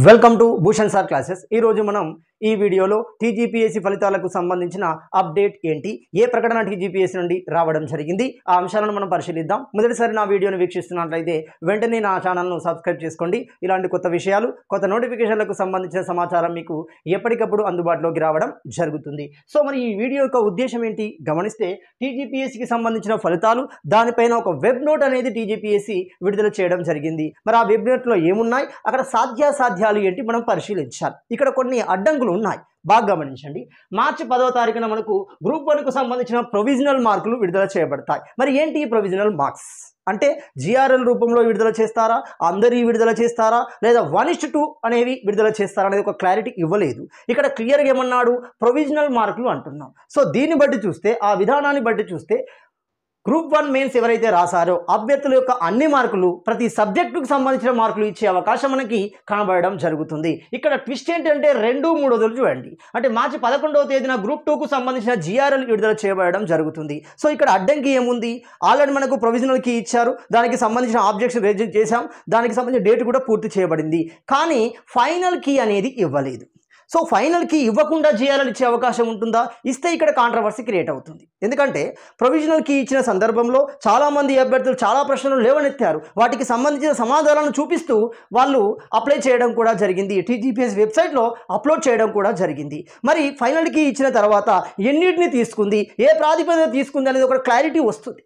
Welcome to Bhushan sir classes. ఈ రోజు మనం ఈ వీడియోలో టీజీపీఎస్సీ ఫలితాలకు సంబంధించిన అప్డేట్ ఏంటి, ఏ ప్రకటన టీజీపీఎస్సీ నుండి రావడం జరిగింది, ఆ అంశాలను మనం పరిశీలిద్దాం। మొదటిసారి నా వీడియోని వీక్షిస్తున్నట్లయితే వెంటనే నా ఛానల్ను సబ్స్క్రైబ్ చేసుకోండి। ఇలాంటి కొత్త విషయాలు, కొత్త నోటిఫికేషన్లకు సంబంధించిన సమాచారం మీకు ఎప్పటికప్పుడు అందుబాటులోకి రావడం జరుగుతుంది। సో మరి ఈ వీడియో యొక్క ఉద్దేశం ఏంటి గమనిస్తే, టీజీపీఎస్సీకి సంబంధించిన ఫలితాలు, దానిపైన ఒక వెబ్ నోట్ అనేది టీజీపీఎస్సీ విడుదల చేయడం జరిగింది। మరి ఆ వెబ్ నోట్లో ఏమున్నాయి, అక్కడ సాధ్యాసాధ్యాలు ఏంటి మనం పరిశీలించాలి। ఇక్కడ కొన్ని అడ్డంకులు ఉన్నాయి, బాగా గమనించండి। మార్చి 10వ తారీఖున మనకు గ్రూప్ 1కు సంబంధించిన ప్రొవిజనల్ మార్కులు విడుదల చేయబడతాయి। మరి ఏంటి ఈ ప్రొవిజనల్ మార్క్స్ అంటే, జిఆర్ఎల్ రూపంలో విడుదల చేస్తారా, అందరి విడుదల చేస్తారా, లేదా 1:2 అనేవి విడుదల చేస్తారా అనేది ఒక క్లారిటీ ఇవ్వలేదు। ఇక్కడ క్లియర్గా ఏమన్నాడు, ప్రొవిజనల్ మార్కులు అంటున్నాం। సో దీన్ని బట్టి చూస్తే, ఆ విధానాన్ని బట్టి చూస్తే, గ్రూప్ 1 మెయిన్స్ ఎవరైతే రాశారో అభ్యర్థుల యొక్క అన్ని మార్కులు, ప్రతి సబ్జెక్టుకు సంబంధించిన మార్కులు ఇచ్చే అవకాశం మనకి కనబడడం జరుగుతుంది। ఇక్కడ ట్విస్ట్ ఏంటంటే 2, 3 చూడండి, అంటే మార్చి 11వ తేదీన గ్రూప్ 2కు సంబంధించిన జిఆర్ఎల్ విడుదల చేయబడడం జరుగుతుంది। సో ఇక్కడ అడ్డంకి ఏముంది, ఆల్రెడీ మనకు ప్రొవిజనల్ కీ ఇచ్చారు, దానికి సంబంధించిన ఆబ్జెక్షన్ రేజ్ చేశాం, దానికి సంబంధించిన డేట్ కూడా పూర్తి చేయబడింది, కానీ ఫైనల్ కీ అనేది ఇవ్వలేదు। సో ఫైనల్ కీ ఇవ్వకుండా జిఆర్ఎల్ ఇచ్చే అవకాశం ఉంటుందా, ఇస్తే ఇక్కడ కాంట్రవర్సీ క్రియేట్ అవుతుంది। ఎందుకంటే ప్రొవిజనల్ కీ ఇచ్చిన సందర్భంలో చాలామంది అభ్యర్థులు చాలా ప్రశ్నలు లేవనెత్తారు, వాటికి సంబంధించిన సమాధానాలను చూపిస్తూ వాళ్ళు అప్లై చేయడం కూడా జరిగింది, టీజీపీఎస్సీ వెబ్సైట్లో అప్లోడ్ చేయడం కూడా జరిగింది। మరి ఫైనల్ కీ ఇచ్చిన తర్వాత ఎన్నిటిని తీసుకుంది, ఏ ప్రాతిపదికన తీసుకుంది అనేది ఒక క్లారిటీ వస్తుంది।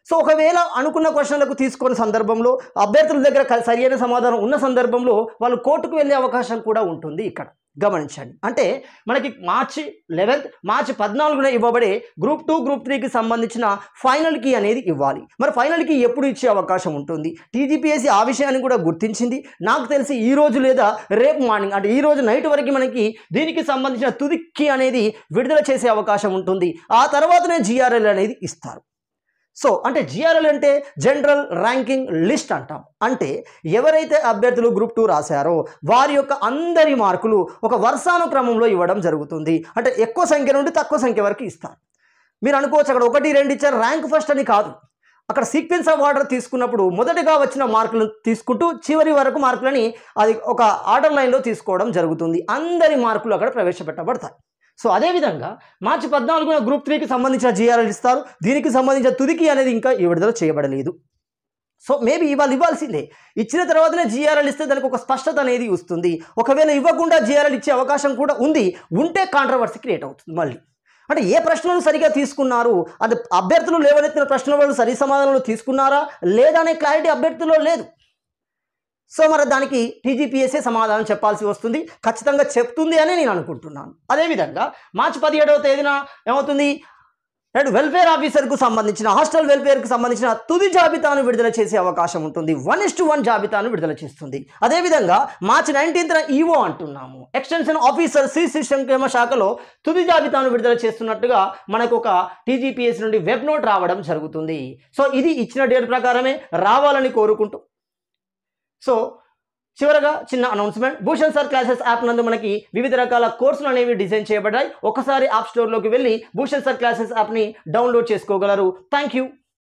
సో ఒకవేళ అనుకున్న క్వశ్చన్లకు తీసుకున్న సందర్భంలో, అభ్యర్థుల దగ్గర సరైన సమాధానం ఉన్న సందర్భంలో వాళ్ళు కోర్టుకు వెళ్ళే అవకాశం కూడా ఉంటుంది। ఇక్కడ గమనించండి, అంటే మనకి మార్చి 11th, మార్చి 14న ఇవ్వబడే గ్రూప్ 2, గ్రూప్ 3కి సంబంధించిన ఫైనల్ కీ అనేది ఇవ్వాలి। మరి ఫైనల్ కీ ఎప్పుడు ఇచ్చే అవకాశం ఉంటుంది, టీజీపీఎస్సీ ఆ విషయాన్ని కూడా గుర్తించింది। నాకు తెలిసి ఈ రోజు లేదా రేపు మార్నింగ్, అంటే ఈ రోజు నైట్ వరకు మనకి దీనికి సంబంధించిన తుది కీ అనేది విడుదల చేసే అవకాశం ఉంటుంది। ఆ తర్వాతనే జిఆర్ఎల్ అనేది ఇస్తారు। సో అంటే జిఆర్ఎల్ అంటే జనరల్ ర్యాంకింగ్ లిస్ట్ అంటాం, అంటే ఎవరైతే అభ్యర్థులు గ్రూప్ 2 రాశారో వారి యొక్క అందరి మార్కులు ఒక వర్షానుక్రమంలో ఇవ్వడం జరుగుతుంది। అంటే ఎక్కువ సంఖ్య నుండి తక్కువ సంఖ్య వరకు ఇస్తారు। మీరు అనుకోవచ్చు అక్కడ 1, 2 ఇచ్చారు, ర్యాంక్ ఫస్ట్ అని కాదు, అక్కడ సీక్వెన్స్ ఆఫ్ ఆర్డర్ తీసుకున్నప్పుడు మొదటగా వచ్చిన మార్కులు తీసుకుంటూ చివరి వరకు మార్కులని అది ఒక ఆర్డర్ లైన్లో తీసుకోవడం జరుగుతుంది, అందరి మార్కులు అక్కడ ప్రవేశపెట్టబడతాయి। సో అదేవిధంగా మార్చి 14న గ్రూప్ 3కి సంబంధించిన జిఆర్ఎల్ ఇస్తారు, దీనికి సంబంధించిన తుదికి అనేది ఇంకా విడుదల చేయబడలేదు। సో మేబీ ఇవాళ ఇవ్వాల్సిందే, ఇచ్చిన తర్వాతనే జిఆర్ఎల్ ఇస్తే దానికి ఒక స్పష్టత అనేది వస్తుంది। ఒకవేళ ఇవ్వకుండా జిఆర్ఎల్ ఇచ్చే అవకాశం కూడా ఉంది, ఉంటే కాంట్రవర్సీ క్రియేట్ అవుతుంది మళ్ళీ। అంటే ఏ ప్రశ్నలు సరిగా తీసుకున్నారు, అది అభ్యర్థులు లేవనెత్తిన ప్రశ్నల వాళ్ళు సరి సమాధానాలు తీసుకున్నారా లేదా అనే క్లారిటీ అభ్యర్థుల్లో లేదు। సో మరి దానికి టీజీపీఎస్సీ సమాధానం చెప్పాల్సి వస్తుంది, ఖచ్చితంగా చెప్తుంది అని నేను అనుకుంటున్నాను। అదేవిధంగా మార్చి 17వ తేదీన ఏమవుతుంది, వెల్ఫేర్ ఆఫీసర్కు సంబంధించిన, హాస్టల్ వెల్ఫేర్కు సంబంధించిన తుది జాబితాను విడుదల చేసే అవకాశం ఉంటుంది, 1:1 జాబితాను విడుదల చేస్తుంది। అదేవిధంగా మార్చి 19న ఈఓ అంటున్నాము, ఎక్స్టెన్షన్ ఆఫీసర్ సి సంక్షేమ శాఖలో తుది జాబితాను విడుదల చేస్తున్నట్టుగా మనకు ఒక టీజీపీఎస్సీ నుండి వెబ్ నోట్ రావడం జరుగుతుంది। సో ఇది ఇచ్చిన డేట్ ప్రకారమే రావాలని కోరుకుంటూ, సో చివరగా చిన్న announcement, Bhushan sir classes app నందు మనకి వివిధ రకాల కోర్సులు అనేవి డిజైన్ చేయబడ్డాయి। ఒకసారి యాప్ స్టోర్లోకి వెళ్ళి భూషణ్ సార్ క్లాసెస్ యాప్ని డౌన్లోడ్ చేసుకోగలరు। Thank you.